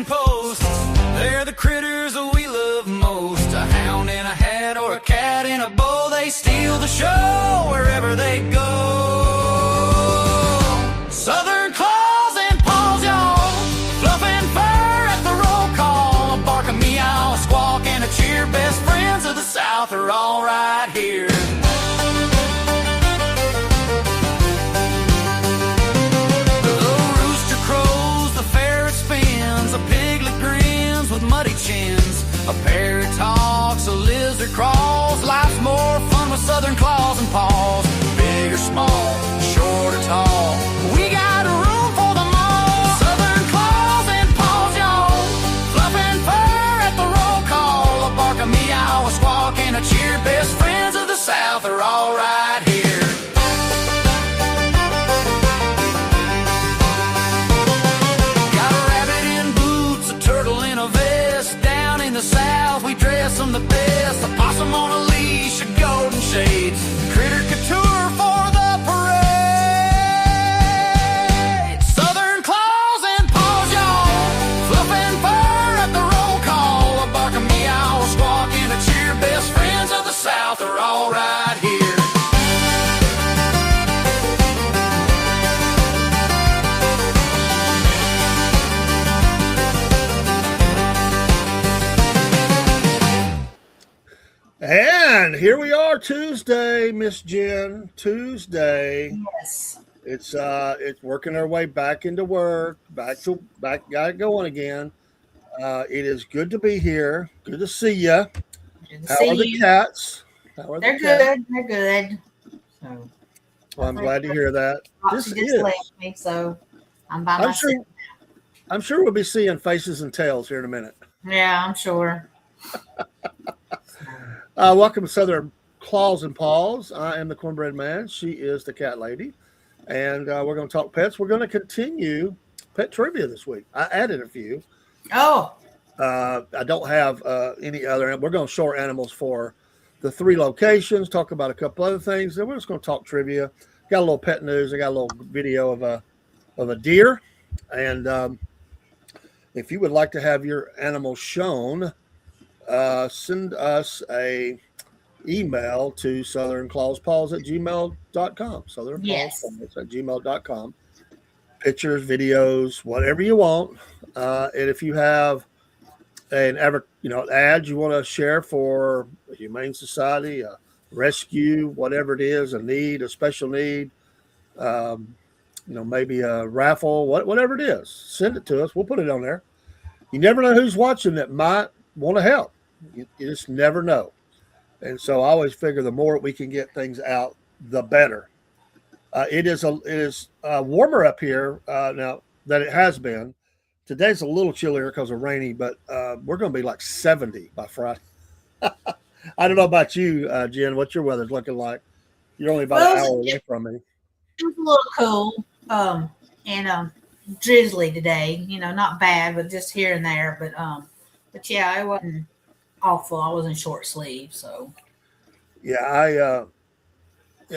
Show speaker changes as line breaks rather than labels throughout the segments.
Posts, they're the critters that we love most. A hound in a hat or a cat in a bowl, they steal the show wherever they go. Southern claws and paws, y'all, fluffing fur at the roll call. A bark, a meow, a squawk, and a cheer. Best friends of the South are all right here. Muddy chins, a parrot talks, a lizard crawls. Life's more fun with Southern claws and paws. Big or small, short or tall, we got room for them all. Southern claws and paws, y'all, fluffing fur at the roll call. A bark, a meow, a squawk, and a cheer. Best friends of the South are all right here. South, we dress them the best. A possum on a leash, a golden shades, critter couture for the parade. Southern claws and paws, y'all, fluffing fur at the roll call. A bark, a meow, a squawk, and a cheer. Best friends of the South are all right here.
And here we are, Tuesday, Miss Jen. Tuesday.
Yes.
It's working our way back into work, back, got it going again. It is good to be here. Good to see you. How are the cats?
They're good. They're good. So,
well, I'm glad to hear that.
This just left me, so I'm by myself.
I'm sure we'll be seeing faces and tails here in a minute.
Yeah, I'm sure.
Welcome to Southern Claws and Paws. I am the Cornbread Man. She is the cat lady. And we're going to talk pets. We're going to continue pet trivia this week. I added a few.
Oh.
I don't have any other. We're going to show our animals for the 3 locations, talk about a couple other things. Then we're just going to talk trivia. Got a little pet news. I got a little video of a deer. And if you would like to have your animal shown, send us a email to southernclawspaws@gmail.com. southernclawspaws@gmail.com. Pictures, videos, whatever you want. And if you have an ad you want to share for a humane society, a rescue, whatever it is, a special need, maybe a raffle, whatever it is, send it to us. We'll put it on there. You never know who's watching that might want to help. You just never know. And so I always figure the more we can get things out, the better. It is warmer up here now than it has been. Today's a little chillier because of rainy, but we're going to be like 70 by Friday. I don't know about you, Jen, what your weather's looking like. You're only about an hour away from me.
It was a little cool and drizzly today. Not bad, but just here and there. But yeah, it wasn't awful. I was in short sleeves, so.
Yeah,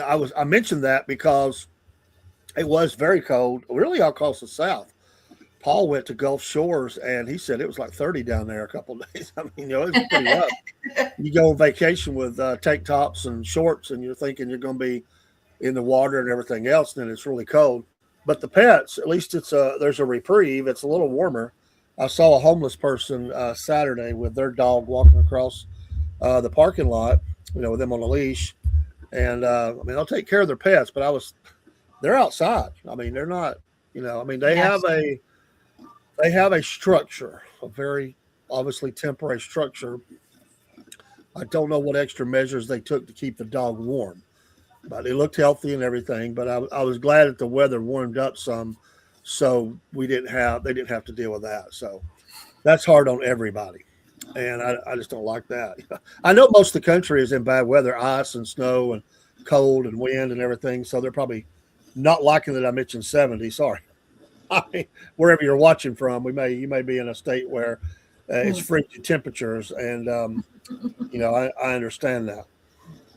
I mentioned that because it was very cold, really all across the South. Paul went to Gulf Shores, and he said it was like 30 down there a couple of days. I mean, it was pretty rough. You go on vacation with tank tops and shorts, and you're thinking you're going to be in the water and everything else, and then it's really cold. But the pets, at least there's a reprieve. It's a little warmer. I saw a homeless person Saturday with their dog walking across the parking lot, with them on a leash. And they'll take care of their pets, but they're outside. I mean, they're not, they have a structure, a very obviously temporary structure. I don't know what extra measures they took to keep the dog warm, but it looked healthy and everything. But I was glad that the weather warmed up some, so they didn't have to deal with that. So that's hard on everybody. and I just don't like that. I know most of the country is in bad weather, ice and snow and cold and wind and everything, so they're probably not liking that I mentioned 70. Sorry. I mean, wherever you're watching from, you may be in a state where it's frigid temperatures, and I understand that.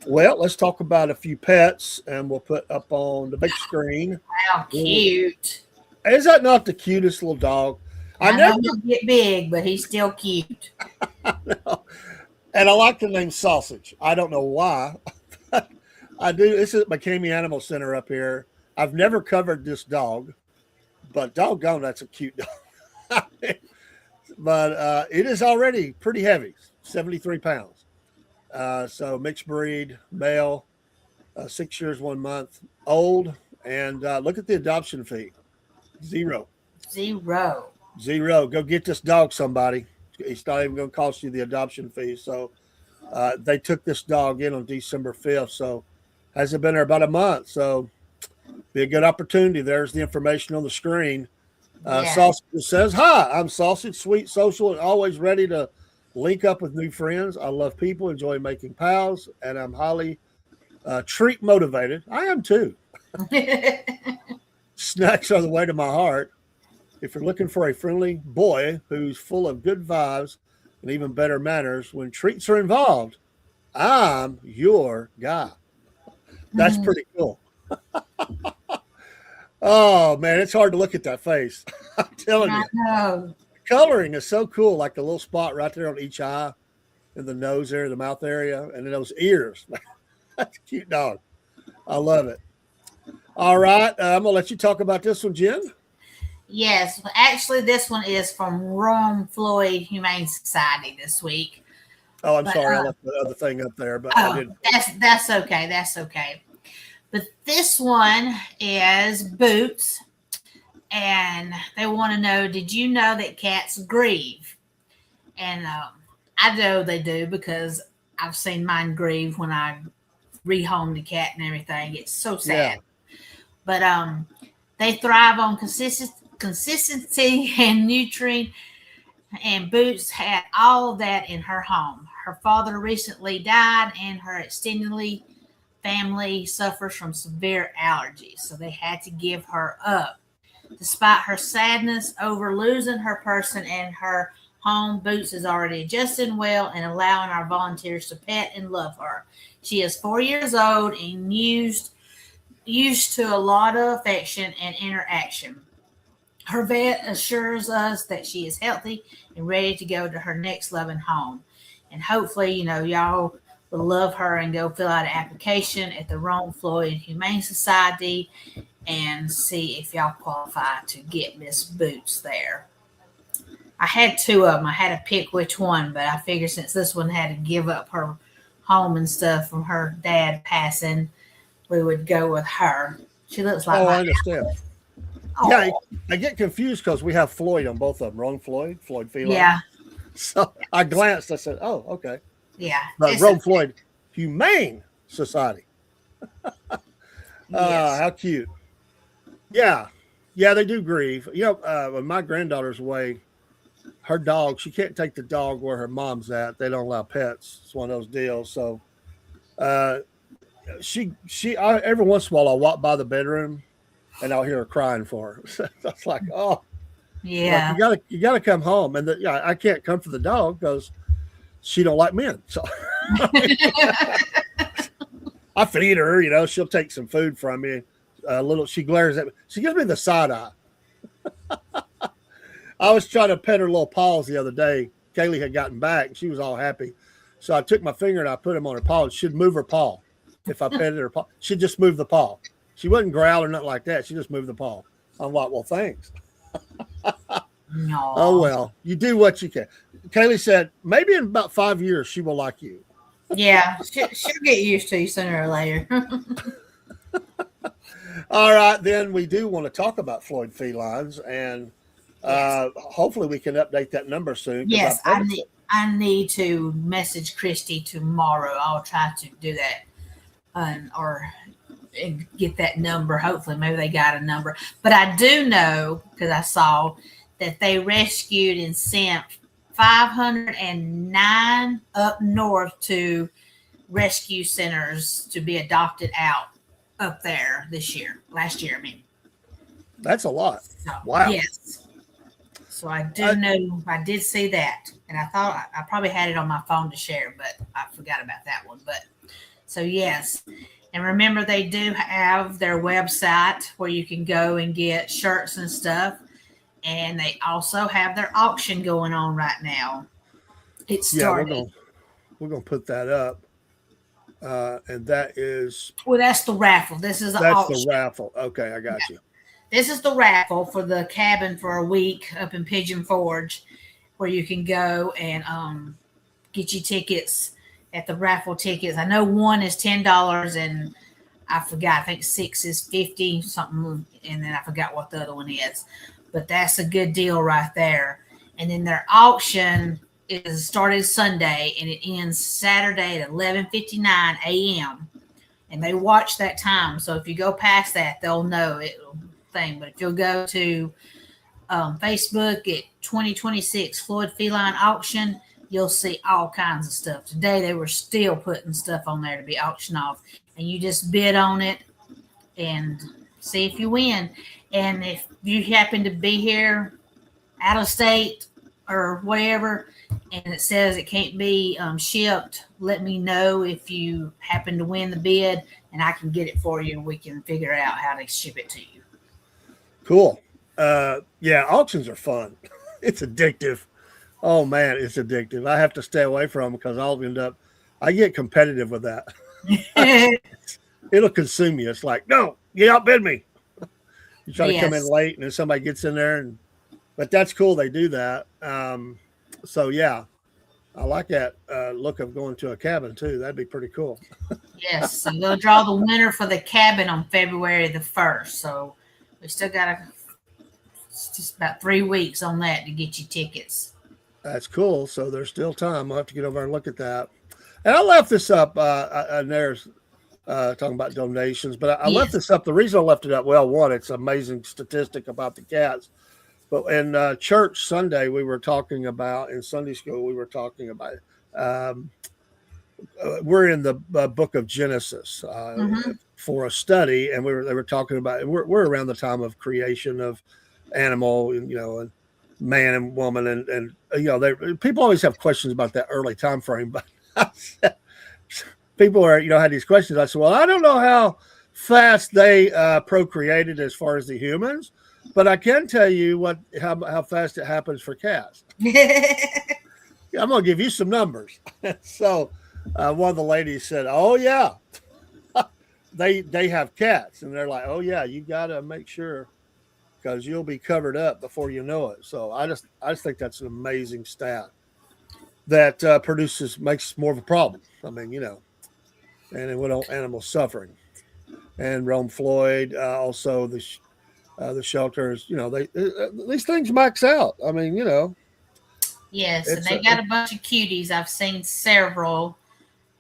Well, let's talk about a few pets, and we'll put up on the big screen.
How cute!
Is that not the cutest little dog?
I know he'll get big, but he's still cute.
And I like the name Sausage. I don't know why. I do. This is McCamey Animal Center up here. I've never covered this dog, but doggone, that's a cute dog. But it is already pretty heavy, 73 pounds. So mixed breed, male, 6 years, 1 month old. And look at the adoption fee. Zero. Go get this dog, somebody. It's not even going to cost you the adoption fee. So they took this dog in on December 5th. So hasn't been there about a month. So be a good opportunity. There's the information on the screen. Sausage says, "Hi, I'm Sausage, sweet, social, and always ready to link up with new friends. I love people, enjoy making pals, and I'm highly treat motivated. I am too. Snacks are the way to my heart. If you're looking for a friendly boy who's full of good vibes and even better manners when treats are involved, I'm your guy." That's pretty cool. Oh, man, it's hard to look at that face. I'm telling you.
The
coloring is so cool, like the little spot right there on each eye and the nose area, the mouth area, and then those ears. That's a cute dog. I love it. All right. I'm going to let you talk about this one, Jen.
Yes. Actually, this one is from Rome Floyd Humane Society this week.
Oh, I'm sorry. I left the other thing up there, but I didn't.
That's okay. That's okay. But this one is Boots, and they want to know, did you know that cats grieve? And I know they do because I've seen mine grieve when I rehome the cat and everything. It's so sad. Yeah. But they thrive on consistency and nurturing, and Boots had all of that in her home. Her father recently died, and her extended family suffers from severe allergies, so they had to give her up. Despite her sadness over losing her person and her home, Boots is already adjusting well and allowing our volunteers to pet and love her. She is 4 years old and used to a lot of affection and interaction. Her vet assures us that she is healthy and ready to go to her next loving home. And hopefully, y'all will love her and go fill out an application at the Rome Floyd Humane Society and see if y'all qualify to get Miss Boots there. I had two of them. I had to pick which one, but I figured since this one had to give up her home and stuff from her dad passing, we would go with her. She looks like
I understand. Oh. Yeah, I get confused because we have Floyd on both of them. Rome Floyd Feline.
Yeah.
So I glanced. I said, "Oh, okay."
Yeah.
But Rome Floyd Humane Society.
Yes.
How cute. Yeah, they do grieve. When my granddaughter's away, her dog, she can't take the dog where her mom's at. They don't allow pets. It's one of those deals. So she every once in a while I'll walk by the bedroom and I'll hear her crying for her. So it's like, oh,
yeah,
like, you gotta come home. And I can't come for the dog because she don't like men. So I feed her, she'll take some food from me. She glares at me. She gives me the side eye. I was trying to pet her little paws the other day. Kaylee had gotten back and she was all happy. So I took my finger and I put him on her paw, and she'd move her paw. If I petted her paw, she'd just move the paw. She wouldn't growl or nothing like that. She just moved the paw. I'm like, well, thanks.
No.
Oh, well, you do what you can. Kaylee said, maybe in about 5 years, she will like you.
Yeah, she'll get used to you sooner or later.
All right, then we do want to talk about Floyd felines, and hopefully we can update that number soon.
Yes, I need to message Christy tomorrow. I'll try to do that and get that number. Hopefully, maybe they got a number. But I do know, because I saw that they rescued and sent 509 up north to rescue centers to be adopted out up there last year, I mean.
That's a lot.
So,
Wow.
yes. So I know I did see that, and I thought I probably had it on my phone to share, but I forgot about that one. But so yes, and remember they do have their website where you can go and get shirts and stuff, and they also have their auction going on right now. It started.
Yeah, we're gonna put that up, and that is
Well, that's the raffle. This is the
that's
auction.
the raffle. Okay, I got you.
This is the raffle for the cabin for a week up in Pigeon Forge, where you can go and get your tickets at the raffle tickets. I know one is $10, and I forgot. I think 6 is 50 something, and then I forgot what the other one is. But that's a good deal right there. And then their auction is started Sunday, and it ends Saturday at 11:59 a.m. And they watch that time, so if you go past that, they'll know it. But if you'll go to Facebook at 2026 Floyd Feline Auction, you'll see all kinds of stuff. Today they were still putting stuff on there to be auctioned off, and you just bid on it and see if you win. And if you happen to be here out of state or whatever, and it says it can't be shipped, let me know if you happen to win the bid, and I can get it for you, and we can figure out how to ship it to you.
Cool. Yeah, auctions are fun. It's addictive. Oh man, it's addictive. I have to stay away from them because I'll end up. I get competitive with that. It'll consume you. It's like, no, you outbid me. You try to come in late, and then somebody gets in there, but that's cool. They do that. So yeah, I like that look of going to a cabin too. That'd be pretty cool.
Yes, so they'll draw the winner for the cabin on February the 1st. So we still got just about 3 weeks on that to get you tickets.
That's cool. So there's still time. I'll have to get over and look at that. And I left this up, and there's talking about donations, but I left this up. The reason I left it up, well, one, it's an amazing statistic about the cats. But in church Sunday, we were talking about, in Sunday school, we were talking about, we're in the book of Genesis for a study, and they were talking about, we're around the time of creation of animal, and man and woman, and people always have questions about that early time frame, but people are had these questions. I said, well, I don't know how fast they procreated as far as the humans, but I can tell you how fast it happens for cats. I'm gonna give you some numbers. So one of the ladies said, oh yeah, they have cats, and they're like, oh yeah, you gotta make sure, because you'll be covered up before you know it. So I just think that's an amazing stat that makes more of a problem. I mean, and with animals suffering. And Rome Floyd, also the shelters, these things max out. I mean,
Yes, and they got a bunch of cuties. I've seen several,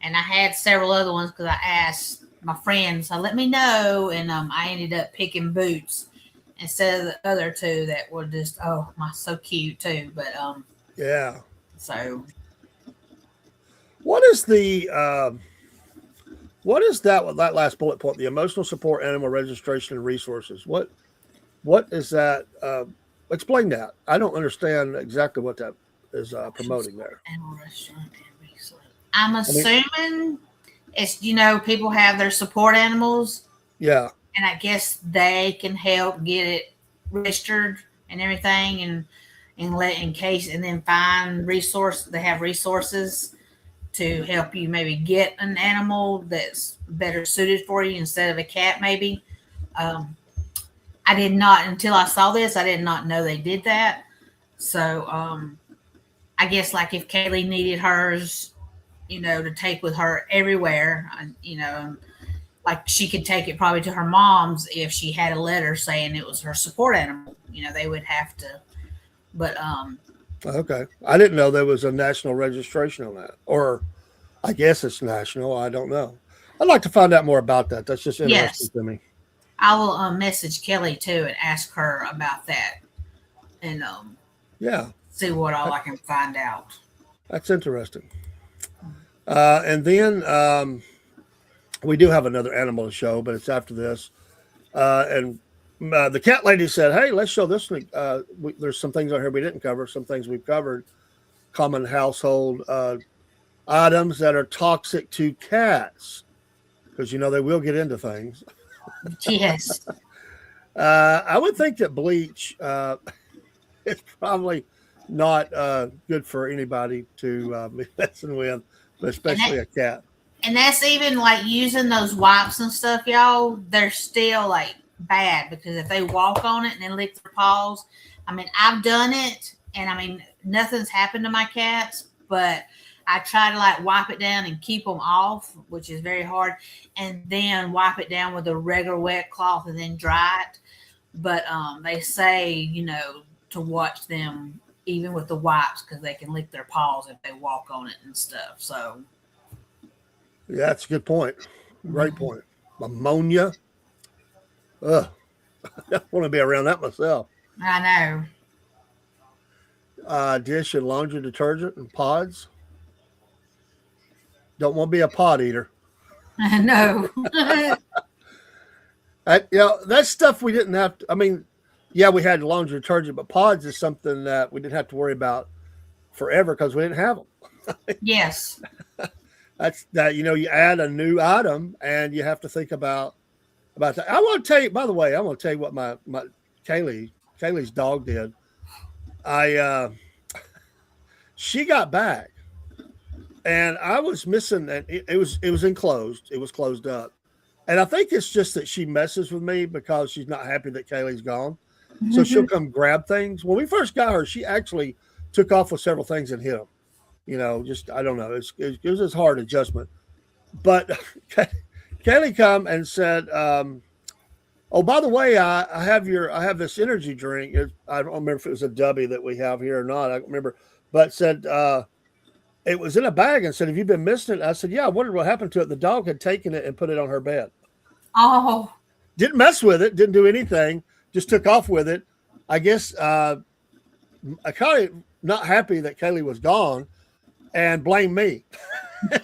and I had several other ones because I asked my friends, let me know, and I ended up picking Boots instead of the other two that were just so cute too. But
yeah.
So
what is that last bullet point? The emotional support, animal registration, and resources. What is that? Explain that. I don't understand exactly what that is promoting there.
I'm assuming it's people have their support animals.
Yeah.
And I guess they can help get it registered and everything, and then find resource. They have resources to help you maybe get an animal that's better suited for you instead of a cat, maybe. I did not, until I saw this, I did not know they did that. So I guess like if Kaylee needed hers, to take with her everywhere, like she could take it probably to her mom's if she had a letter saying it was her support animal. They would have to, but
okay. I didn't know there was a national registration on that, or I guess it's national. I don't know. I'd like to find out more about that. That's just interesting to me.
I will message Kelly too and ask her about that. And
yeah.
see what all I can find out.
That's interesting. And then we do have another animal to show, but it's after this. And the cat lady said, "Hey, let's show this thing. There's some things on here we didn't cover. Some things we've covered. Common household items that are toxic to cats, because they will get into things."
Yes.
I would think that bleach is probably not good for anybody to be messing with, but especially a cat.
And that's even like using those wipes and stuff, y'all. They're still like bad because if they walk on it and then lick their paws, I mean, I've done it, and I mean, nothing's happened to my cats, but I try to like wipe it down and keep them off, which is very hard, and then wipe it down with a regular wet cloth and then dry it. But they say, to watch them even with the wipes because they can lick their paws if they walk on it and stuff. So,
yeah, that's a good point. Great point. Ammonia. Ugh. I don't want to be around that myself.
I
know. Dish and laundry detergent and pods. Don't want to be a pod eater.
I know.
That's stuff we didn't have to. I mean, yeah, we had laundry detergent, but pods is something that we didn't have to worry about forever because we didn't have them.
Yes.
That's that. You add a new item and you have to think about that. I want to tell you. By the way, I want to tell you what my Kaylee's dog did. She got back, and I was missing. And it was enclosed. It was closed up. And I think it's just that she messes with me because she's not happy that Kaylee's gone. So she'll come grab things. When we first got her, she actually took off with several things and hit them. I don't know. It was a hard adjustment. But Kaylee come and said, "Oh, by the way, I have this energy drink. I don't remember if it was a Dubby that we have here or not. I don't remember, but said it was in a bag and said, 'Have you been missing it?' I said, 'Yeah, I wondered what happened to it.' The dog had taken it and put it on her bed.
Oh,
didn't mess with it, didn't do anything, just took off with it. I guess I kind of not happy that Kaylee was gone and blamed me.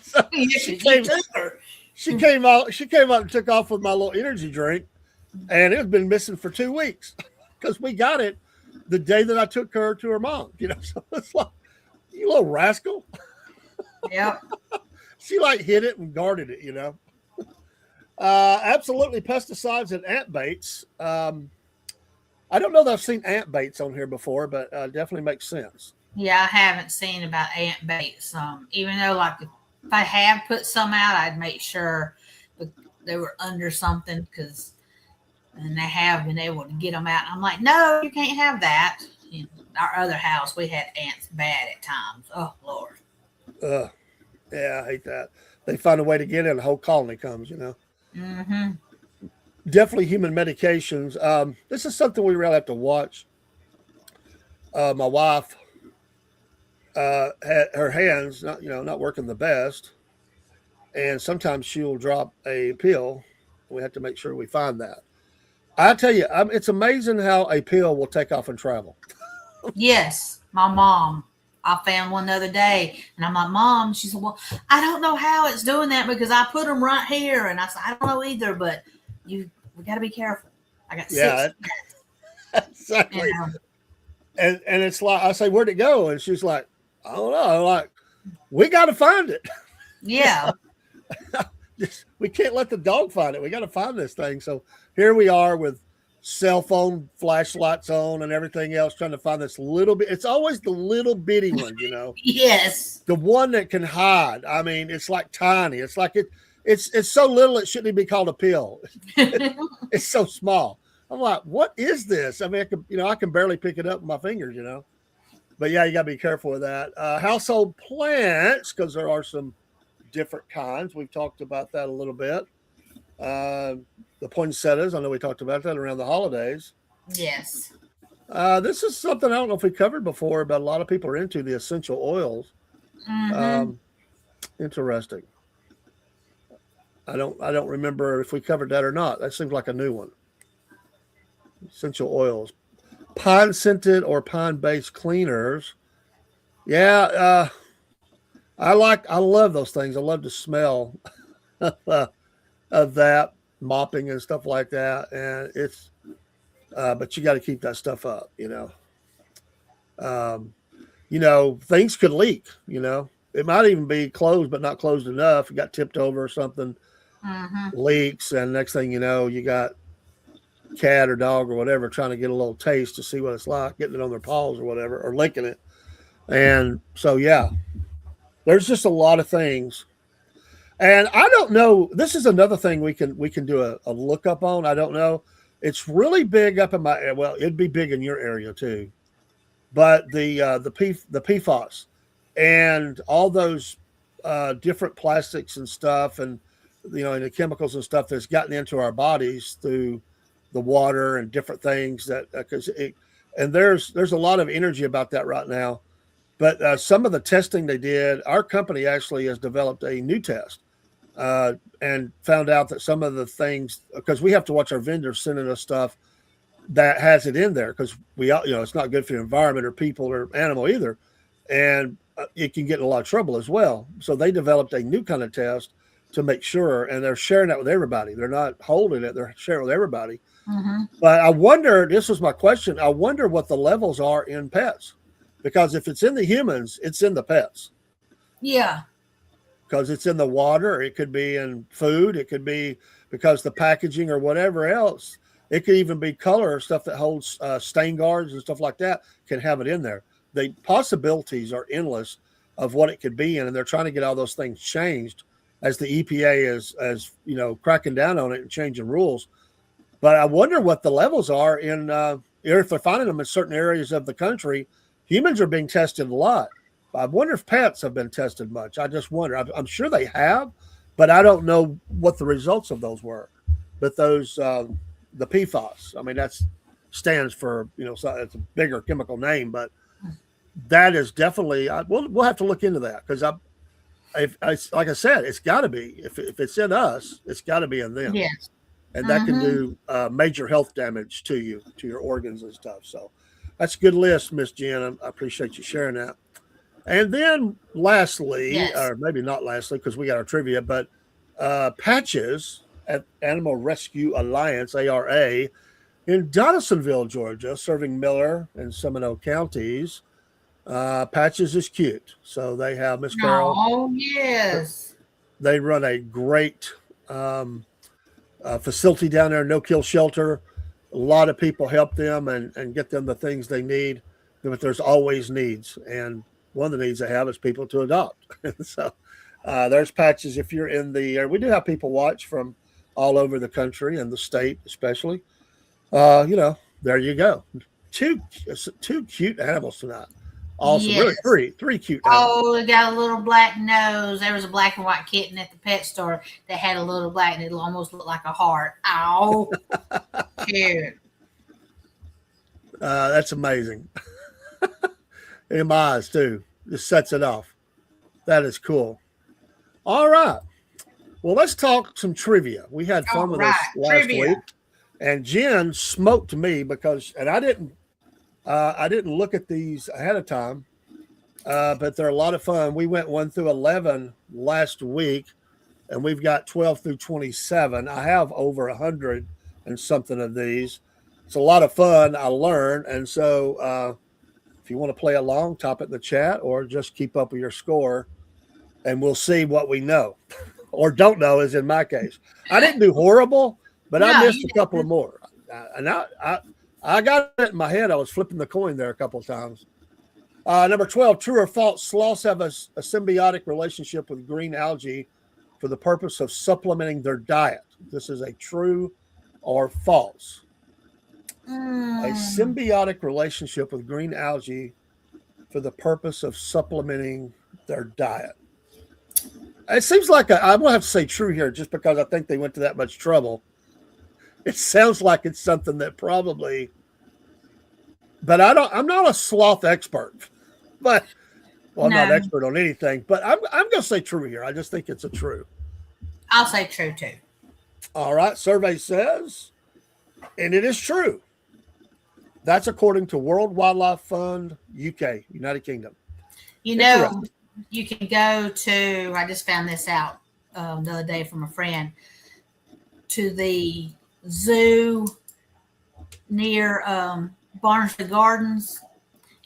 So she came out and took off with my little energy drink, and it had been missing for 2 weeks because we got it the day that I took her to her mom. So it's like, you little rascal.
Yeah.
She hid it and guarded it. Absolutely, pesticides and ant baits. I don't know that I've seen ant baits on here before, but definitely makes sense.
Yeah, I haven't seen about ant baits. Even though, if I have put some out, I'd make sure they were under something and they have been able to get them out. I'm like, no, you can't have that. In our other house, we had ants bad at times. Oh, Lord.
Yeah, I hate that. They find a way to get in, the whole colony comes,
Mm-hmm.
Definitely human medications. This is something we really have to watch. My wife had her hands not working the best, and sometimes she'll drop a pill. We have to make sure we find that. I tell you, it's amazing how a pill will take off and travel.
Yes, my mom. I found one the other day, and I'm like, "Mom," she said, "Well, I don't know how it's doing that because I put them right here." And I said, "I don't know either, but we got to be careful." I got 6.
Exactly. And it's like, I say, "Where'd it go?" And she's like, "I don't know." I'm like, we got to find it.
Yeah.
We can't let the dog find it. We got to find this thing. So here we are with cell phone flashlights on and everything else, trying to find this little bit. It's always the little bitty one,
Yes.
The one that can hide. I mean, it's like tiny. It's like it's so little it shouldn't even be called a pill. It's so small. I'm like, what is this? I mean, I can barely pick it up with my fingers, But yeah, you gotta be careful with that. Household plants, because there are some different kinds. We've talked about that a little bit. The poinsettias, I know we talked about that around the holidays.
Yes.
This is something I don't know if we covered before, but a lot of people are into the essential oils.
Mm-hmm.
Interesting. I don't remember if we covered that or not. That seems like a new one. Essential oils. Pine scented or pine based cleaners Yeah, I love those things. I love the smell uh, of that mopping and stuff like that, and it's but you got to keep that stuff up. Um, things could leak. It might even be closed, but not closed enough. It got tipped over or something,
Mm-hmm.
leaks, and next thing you know, you got cat or dog or whatever trying to get a little taste to see what it's like, getting it on their paws or whatever, or licking it. And so, yeah, there's just a lot of things. And I don't know. This is another thing we can do a look up on. I don't know. It's really big up in my, well, it'd be big in your area too. But the PFAS and all those different plastics and stuff, and and the chemicals and stuff that's gotten into our bodies through the water and different things that because and there's a lot of energy about that right now. But some of the testing they did, our company actually has developed a new test and found out that some of the things, because we have to watch our vendors sending us stuff that has it in there, because it's not good for the environment or people or animal either, and it can get in a lot of trouble as well. So they developed a new kind of test to make sure, and they're sharing that with everybody. They're not holding it; they're sharing with everybody.
Mm-hmm.
But I wonder, this was my question, I wonder what the levels are in pets, because if it's in the humans, it's in the pets.
Yeah.
Because it's in the water, it could be in food, it could be because the packaging or whatever else. It could even be color stuff that holds stain guards and stuff like that can have it in there. The possibilities are endless of what it could be in, and they're trying to get all those things changed as the EPA is, as cracking down on it and changing rules. But I wonder what the levels are in, if they're finding them in certain areas of the country. Humans are being tested a lot. I wonder if pets have been tested much. I just wonder. I'm sure they have, but I don't know what the results of those were. But those, the PFAS, I mean, that's stands for, so it's a bigger chemical name, but that is definitely, we'll have to look into that, because like I said, it's got to be, if it's in us, it's got to be in them.
Yes.
And that can do major health damage to you, to your organs and stuff. So that's a good list, Miss Jen. I appreciate you sharing that. And then lastly,
Yes.
or maybe not lastly, because we got our trivia, but Patches at Animal Rescue Alliance, ARA, in Donaldsonville, Georgia, serving Miller and Seminole counties. Patches is cute. So they have Miss Carol.
Oh, yes.
They run a great facility down there, no-kill shelter. A lot of people help them and get them the things they need, but there's always needs. And one of the needs they have is people to adopt. So there's Patches. If you're in the, we do have people watch from all over the country and the state, especially. There you go. Two cute animals tonight. Awesome.
Yes.
Really, three cute animals.
Oh, they got a little black nose. There was a black and white kitten at the pet store that had a little black, and it almost looked like a heart. Ow. Cute.
That's amazing. In my eyes, too. Just sets it off. That is cool. All right. Well, let's talk some trivia. We had fun with this last week. And Jen smoked me because, and I didn't look at these ahead of time, but they're a lot of fun. We went 1 through 11 last week, and we've got 12 through 27. I have over 100 and something of these. It's a lot of fun. I learned. And so if you want to play along, top it in the chat or just keep up with your score, and we'll see what we know or don't know, as in my case. I didn't do horrible, but I missed a couple of more. And I got it in my head. I was flipping the coin there a couple of times. Number 12, true or false, sloths have a symbiotic relationship with green algae for the purpose of supplementing their diet. This is a true or false. A symbiotic relationship with green algae for the purpose of supplementing their diet. It seems like I'm going to have to say true here just because I think they went to that much trouble. It sounds like it's something that probably, but I'm not a sloth expert, but I'm not expert on anything, but I'm going to say true here. I just think it's a true.
I'll say true too.
All right. Survey says, and it is true. That's according to World Wildlife Fund, UK, United Kingdom.
You know, you can go to, I just found this out the other day from a friend, to the zoo near Barnsley Gardens,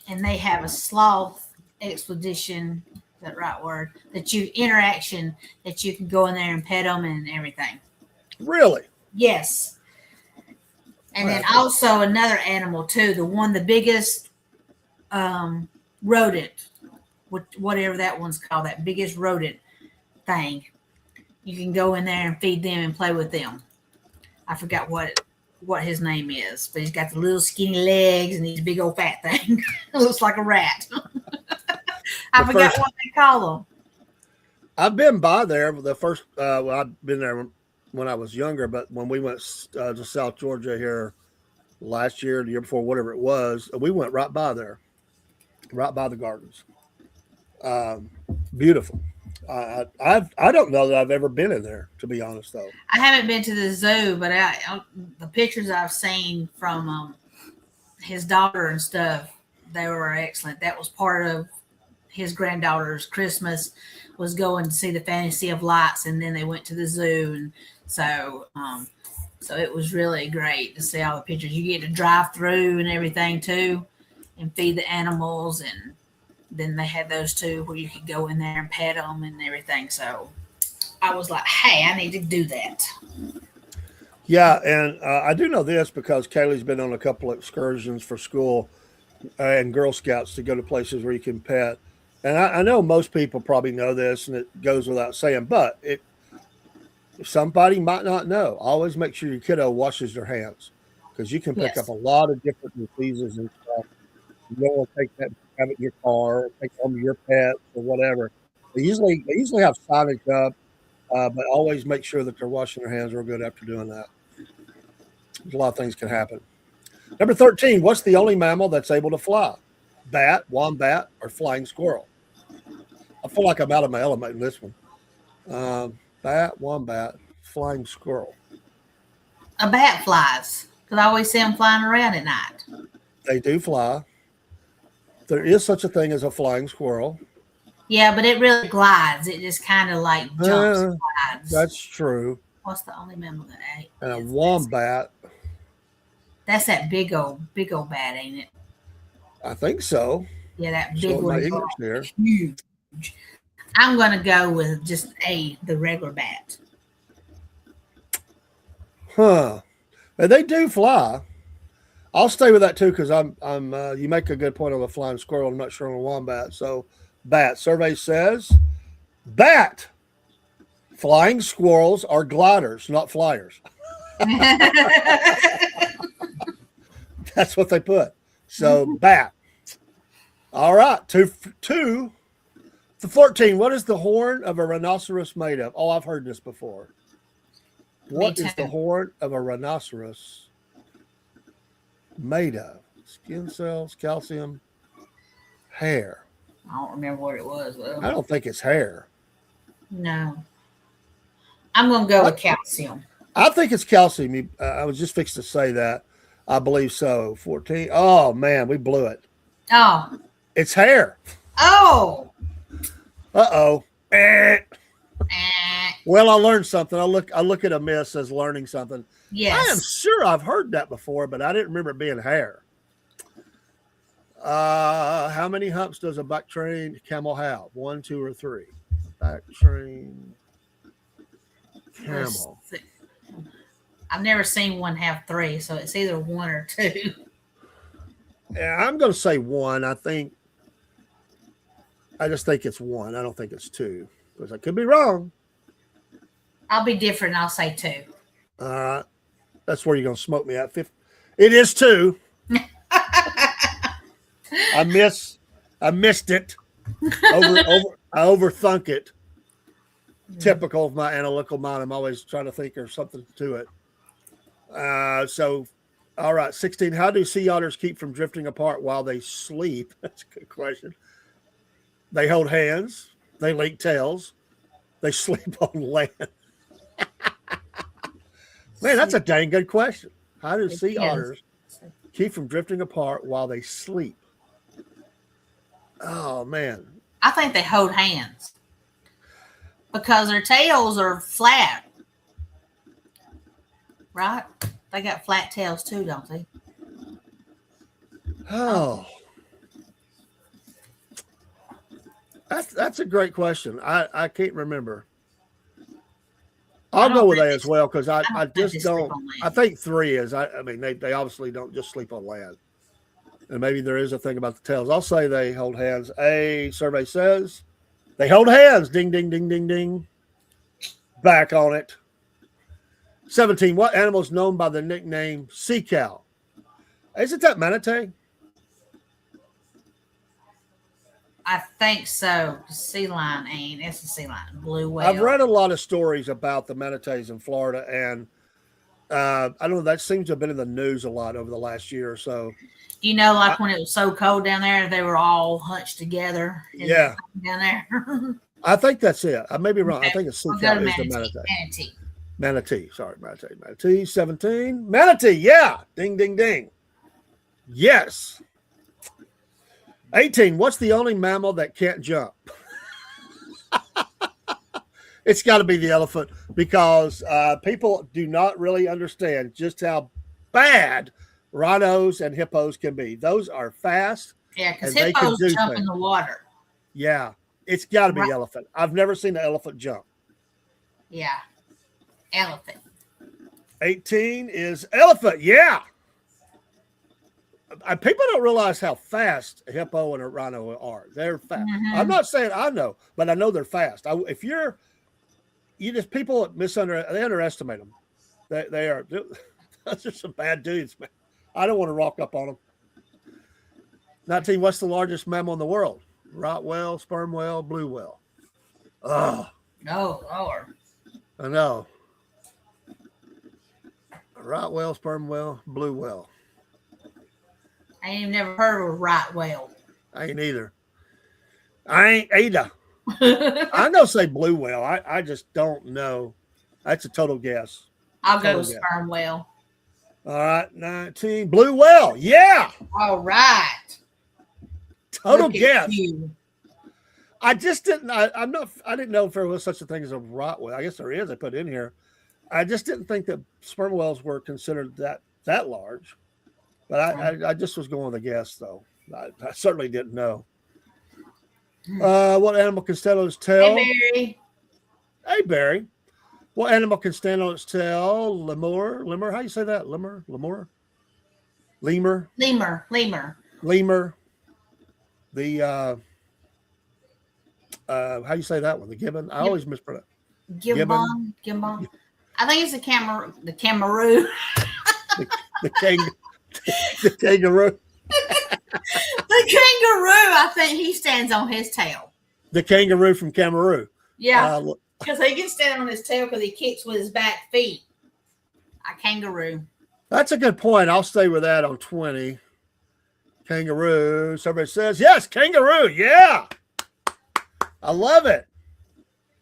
and they have a sloth expedition. Is that the right word? That you can go in there and pet them and everything.
Really?
Yes. And then also another animal too. The biggest rodent, whatever that one's called, that biggest rodent thing. You can go in there and feed them and play with them. I forgot what his name is, but he's got the little skinny legs and these big old fat thing. It looks like a rat. I forgot what they call them.
I've been by there the first. Well, I've been there when I was younger, but when we went to South Georgia here last year, the year before, whatever it was, we went right by there, right by the gardens. Beautiful. I don't know that I've ever been in there, to be honest, though.
I haven't been to the zoo, but the pictures I've seen from his daughter and stuff, they were excellent. That was part of his granddaughter's Christmas, was going to see the Fantasy of Lights, and then they went to the zoo, and so it was really great to see all the pictures. You get to drive through and everything too, and feed the animals, and then they had those two where you could go in there and pet them and everything. So I was like, hey, I need to do that.
Yeah, and I do know this because Kaylee's been on a couple of excursions for school and Girl Scouts to go to places where you can pet. And I know most people probably know this, and it goes without saying, but somebody might not know. Always make sure your kiddo washes their hands, because you can pick up a lot of different diseases and stuff. You don't want to take that, have it in your car, or take it home to your pets or whatever. They usually have signage up, but always make sure that they're washing their hands real good after doing that. There's a lot of things can happen. Number 13, what's the only mammal that's able to fly? Bat, wombat, or flying squirrel? I feel like I'm out of my element in this one. Bat, wombat, flying squirrel.
A bat flies, because I always see them flying around at night.
They do fly. There is such a thing as a flying squirrel.
Yeah, but it really glides. It just kind of like jumps and glides.
That's true.
What's the only mammal that ate?
And a wombat.
That's that big old bat, ain't it?
I think so.
Yeah, that big one.
There.
Huge. I'm going to go with just the regular bat.
Huh. And they do fly. I'll stay with that too, because you make a good point on the flying squirrel. I'm not sure on a wombat. So bat. Survey says bat. Flying squirrels are gliders, not flyers. That's what they put. So bat. All right. 2 to 14. What is the horn of a rhinoceros made of? Oh, I've heard this before. What is the horn of a rhinoceros made of? Skin cells, calcium, hair.
I don't remember what it was.
I don't think it's hair.
No. I'm going to go with calcium.
I think it's calcium. I was just fixed to say that. I believe so. 14. Oh, man, we blew it.
Oh.
It's hair.
Oh.
Uh-oh. Well, I learned something. I look at a miss as learning something.
Yes.
I am sure I've heard that before, but I didn't remember it being hair. How many humps does a back-trained camel have? 1, 2, or 3? Back-trained camel.
I've never seen one have 3, so it's either 1 or 2.
Yeah, I'm going to say 1. I just think it's 1. I don't think it's 2, because I could be wrong.
I'll be different. I'll say 2.
All right. That's where you're going to smoke me at. It is 2. I missed it. I overthunk it. Typical of my analytical mind. I'm always trying to think there's something to it. All right. 16. How do sea otters keep from drifting apart while they sleep? That's a good question. They hold hands. They link tails. They sleep on land. Man, that's a dang good question. How do sea otters keep from drifting apart while they sleep? Oh, man.
I think they hold hands because their tails are flat, right? They got flat tails too, don't they?
Oh, that's a great question. I can't remember.
I
I'll go
don't
with
think
A as well because I
I don't think they
just
sleep
don't.
on
I
land.
think 3 is. I mean, they obviously don't just sleep on land. And maybe there is a thing about the tails. I'll say they hold hands. A survey says they hold hands. Ding, ding, ding, ding, ding. Back on it. 17. What animal is known by the nickname sea cow? Isn't that manatee?
I think so. Sea lion ain't. It's a sea lion. Blue
I've
whale.
read a lot of stories about the manatees in Florida, and I don't know. That seems to have been in the news a lot over the last year or so.
You know,
I,
like when it was so cold down there, they were all hunched together in the
yeah,
thing down there.
I think that's it. I may be wrong. I
Okay,
think a sea
we'll go
cow
to
is the
manatee.
manatee.
Manatee.
Manatee. Sorry, manatee. Manatee. 17. Manatee. Yeah. Ding, ding, ding. Yes. 18. What's the only mammal that can't jump? It's got to be the elephant because people do not really understand just how bad rhinos and hippos can be. Those are fast
Yeah, because
and they can
hippos
do
jump in
things.
the water.
Yeah. It's got to be
Right.
elephant. I've never seen an elephant jump.
Yeah, elephant.
18 is elephant. Yeah. People don't realize how fast a hippo and a rhino are. They're fast. I'm
Hmm.
not saying I know, but I know they're fast. If you just people they underestimate them. They are those are some bad dudes, man. I don't want to rock up on them. 19. What's the largest mammal in the world? Right whale, sperm whale, blue whale. Oh,
Oh, Lord.
I know. Right whale, sperm whale, blue whale.
I ain't never heard of a right whale.
I ain't either. I ain't either. I know say blue whale. I just don't know. That's a total guess.
I'll go
Total
with
guess.
sperm whale.
All right, 19. Blue whale. Yeah.
All right.
Total
Look at
guess.
you.
I just didn't. I didn't know if there was such a thing as a right whale. I guess there is. I put it in here. I just didn't think that sperm whales were considered that large. But I just was going with a guess, though. I certainly didn't know. What animal can stand on its tail?
Hey, Barry.
Hey, Barry. What animal can stand on its tail? Lemur. How you say that? Lemur. Lemur. The how you say that one? The gibbon. I always mispronounce.
Gibbon. I think it's the kangaroo.
The king. The kangaroo.
The kangaroo, I think he stands on his tail.
The kangaroo from Cameroon.
Yeah, because he can stand on his tail because he kicks with his back feet. A kangaroo.
That's a good point. I'll stay with that on 20. Kangaroo. Somebody says, yes, kangaroo. Yeah. I love it.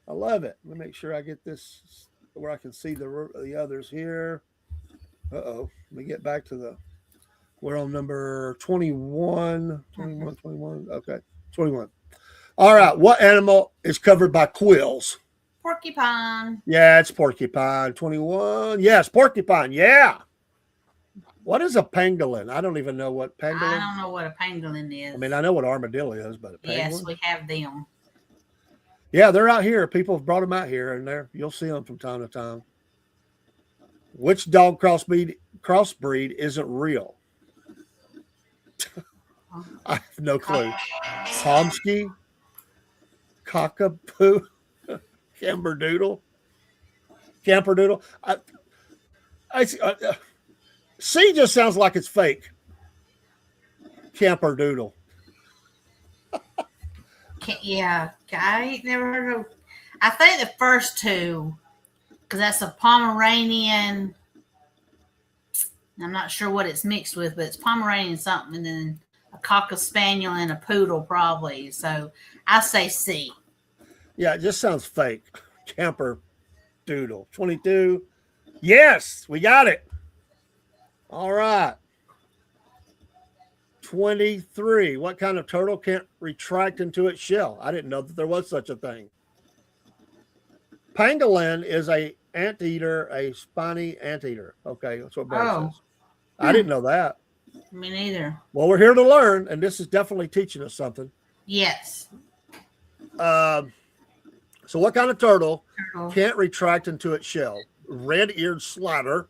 Let me make sure I get this where I can see the others here. Uh-oh. Let me get back to we're on number 21. 21. Okay. 21. All right. What animal is covered by quills?
Porcupine.
Yeah, it's porcupine. 21. Yes, porcupine. Yeah. What is a pangolin? I don't even know what pangolin.
I don't know what a pangolin is.
I mean, I know what armadillo is, but a pangolin.
Yes, we have them.
Yeah, they're out here. People have brought them out here, and you'll see them from time to time. Which dog crossbreed isn't real? I have no clue. Pomsky, Cockapoo, Camperdoodle. C just sounds like it's fake. Camperdoodle.
Yeah, I ain't never heard of. I think the first two, because that's a Pomeranian. I'm not sure what it's mixed with, but it's Pomeranian something, and then a Cocker Spaniel and a Poodle probably. So I say C.
Yeah, it just sounds fake. Camperdoodle. 22. Yes, we got it. All right. 23. What kind of turtle can't retract into its shell? I didn't know that there was such a thing. Pangolin is a anteater, a spiny anteater. Okay, that's what Barry says. I didn't know that.
Me neither.
Well, we're here to learn, and this is definitely teaching us something.
Yes.
So what kind of turtle can't retract into its shell? Red-eared slider,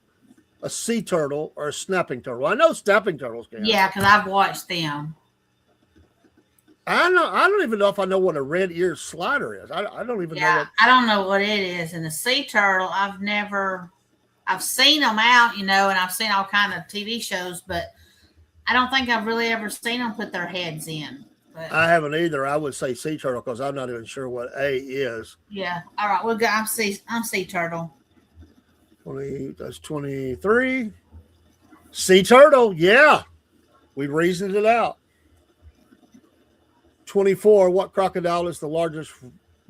a sea turtle, or a snapping turtle? I know snapping turtles can.
Yeah, because I've watched them.
I don't even know if I know what a red-eared slider is. I don't even know what.
I don't know what it is. And the sea turtle, I've seen them out, and I've seen all kind of TV shows, but I don't think I've really ever seen them put their heads in. But
I haven't either. I would say sea turtle because I'm not even sure what A is.
Yeah. All right. We'll go. I'm sea turtle.
20. That's 23. Sea turtle. Yeah, we reasoned it out. 24. Which crocodile is the largest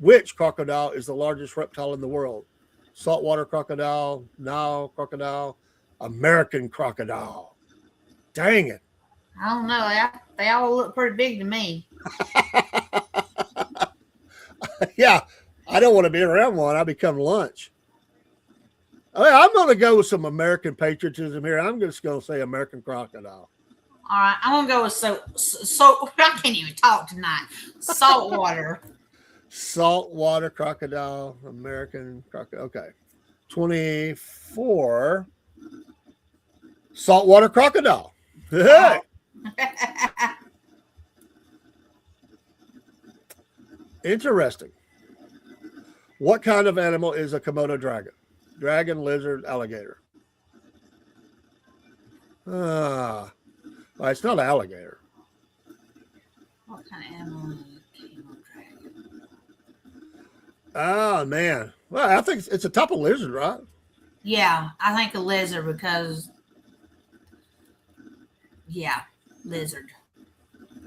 reptile in the world? Saltwater crocodile, Nile crocodile, American crocodile. Dang it.
I don't know. They all look pretty big to me.
Yeah, I don't want to be around one. I become lunch. I'm going to go with some American patriotism here. I'm just going to say American crocodile.
All right, I'm gonna go with so I can't even talk tonight. Saltwater.
Saltwater crocodile, American crocodile. Okay, 24. Saltwater crocodile. Hey. Interesting. What kind of animal is a Komodo dragon? Dragon, lizard, alligator. Well, it's not an alligator.
What kind of animal is a Komodo dragon?
Oh, man. Well, I think it's a type of lizard, right?
Yeah, I think a lizard because, lizard.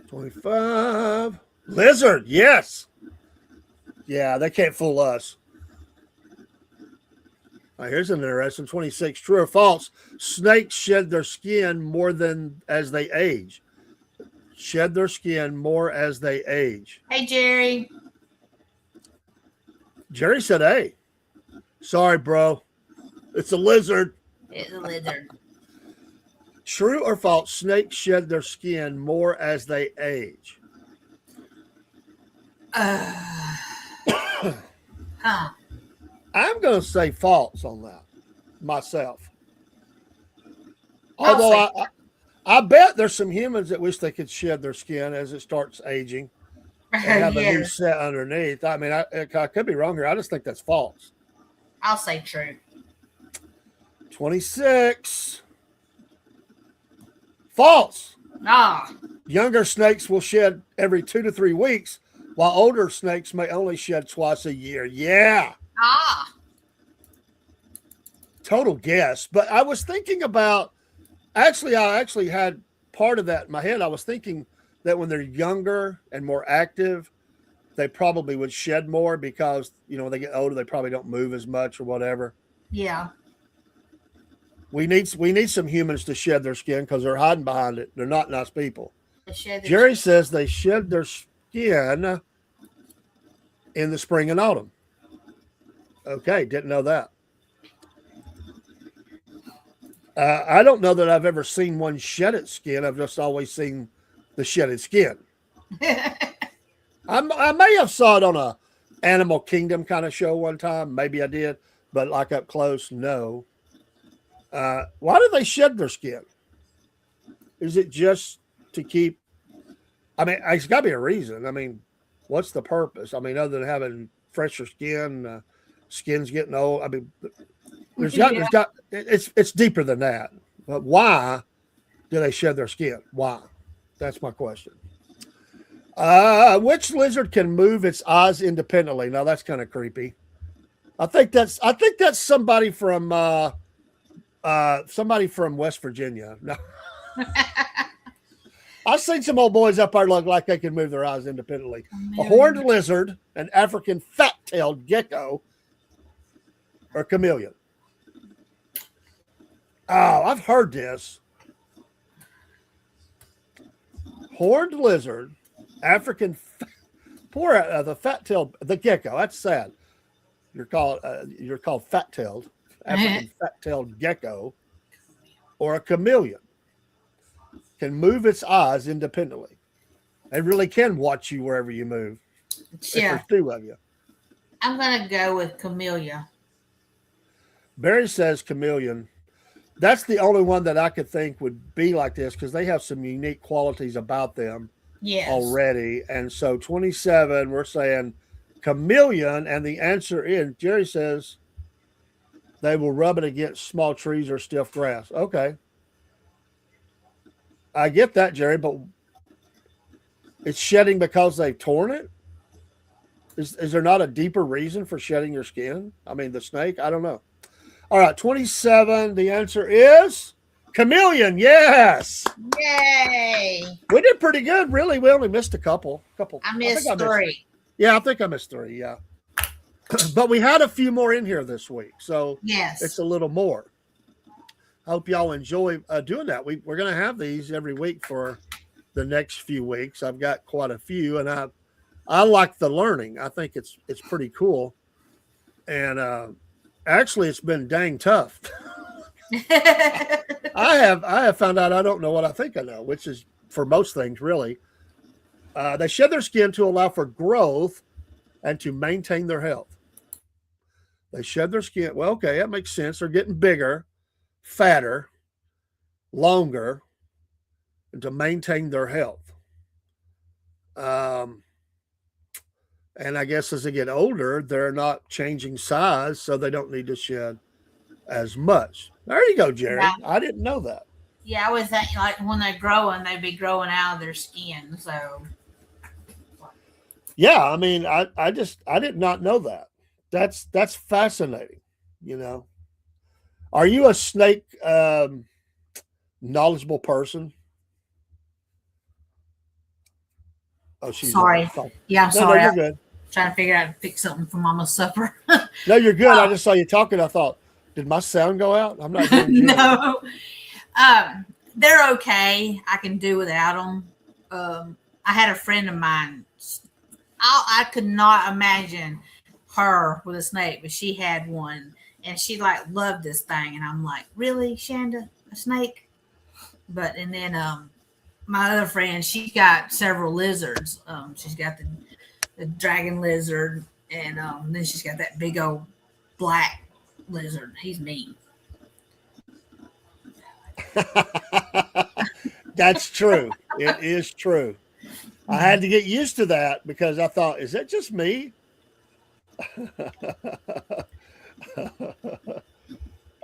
25. Lizard, yes. Yeah, they can't fool us. All right, here's an interesting 26. True or false? Snakes shed their skin more than as they age. Shed their skin more as they age.
Hey, Jerry.
Jerry said, "Hey, sorry, bro. It's a lizard."
It's a lizard.
True or false? Snakes shed their skin more as they age. I'm going to say false on that myself. Although I bet there's some humans that wish they could shed their skin as it starts aging and have a new set underneath. I mean, I could be wrong here. I just think that's false.
I'll say true.
26. False.
Ah.
Younger snakes will shed every 2 to 3 weeks, while older snakes may only shed twice a year. Yeah.
Ah.
Total guess. But I was thinking about, I actually had part of that in my head. I was thinking that when they're younger and more active, they probably would shed more because, when they get older, they probably don't move as much or whatever.
Yeah.
We need some humans to shed their skin because they're hiding behind it. They're not nice people.
Jerry
says they shed their skin in the spring and autumn. Okay, didn't know that. I don't know that I've ever seen one shed its skin. I've just always seen the shedded skin. I may have saw it on a Animal Kingdom kind of show one time. Maybe I did, but like up close, no. Why do they shed their skin? Is it just to keep? I mean, it's got to be a reason. I mean, what's the purpose? I mean, other than having fresher skin, skin's getting old. I mean, it's deeper than that. But why do they shed their skin? Why? That's my question. Which lizard can move its eyes independently? Now that's kind of creepy. I think that's somebody from West Virginia. No. I've seen some old boys up there look like they can move their eyes independently. A horned lizard, an African fat-tailed gecko, or chameleon. Oh, I've heard this. horned lizard, African, the fat-tailed, the gecko. That's sad. You're called fat-tailed, African fat-tailed gecko, or a chameleon can move its eyes independently. They really can watch you wherever you move. If
Yeah.
there's two of you.
I'm going to go with camellia.
Barry says chameleon. That's the only one that I could think would be like this because they have some unique qualities about them
Yes.
already. And so 27, we're saying chameleon. And the answer is, Jerry says, they will rub it against small trees or stiff grass. Okay. I get that, Jerry, but it's shedding because they've torn it? Is there not a deeper reason for shedding your skin? I mean, the snake? I don't know. All right, 27. The answer is chameleon. Yes.
Yay.
We did pretty good, really. We only missed a couple.
I missed 3.
Yeah, I think I missed 3. Yeah. But we had a few more in here this week. So
Yes.
it's a little more. I hope y'all enjoy doing that. We're going to have these every week for the next few weeks. I've got quite a few, and I like the learning. I think it's pretty cool. And actually, it's been dang tough. I have found out I don't know what I think I know, which is for most things, really. They shed their skin to allow for growth and to maintain their health. They shed their skin. Well, okay, that makes sense. They're getting bigger, fatter, longer, and to maintain their health. And I guess as they get older, they're not changing size, so they don't need to shed as much. There you go, Jerry.
Yeah.
I didn't know that.
Yeah, I was thinking like when they're growing, they'd be growing out of their skin. So
Yeah, I mean, I did not know that. That's fascinating. You know, are you a snake knowledgeable person? Oh, she's
sorry. Yeah, I'm
No,
sorry.
you're
I'm
good.
trying to figure out how to pick something for Mama's supper.
No, you're good. I just saw you talking. I thought, did my sound go out? I'm not hearing you.
No. They're okay. I can do without them. I had a friend of mine. I could not imagine her with a snake, but she had one, and she like loved this thing. And I'm like, really, Shanda, a snake? And then my other friend, she got several lizards. She's got the dragon lizard, and then she's got that big old black lizard. He's mean.
That's true. It is true. I had to get used to that because I thought, is that just me?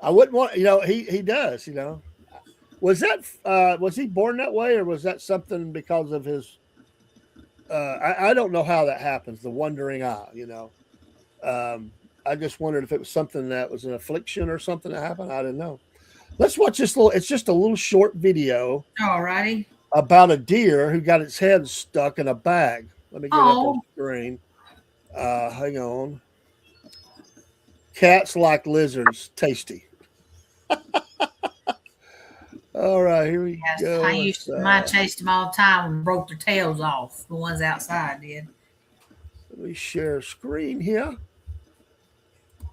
I wouldn't want, he does, Was he born that way, or was that something because of his, I don't know how that happens, the wandering eye, I just wondered if it was something that was an affliction or something that happened. I didn't know. Let's watch this it's just a little short video.
All righty.
About a deer who got its head stuck in a bag. Let me get up on the screen. Hang on. Cats like lizards. Tasty. All right, here we go.
Mine chased them all the time and broke their tails off. The ones outside did.
Let me share screen here.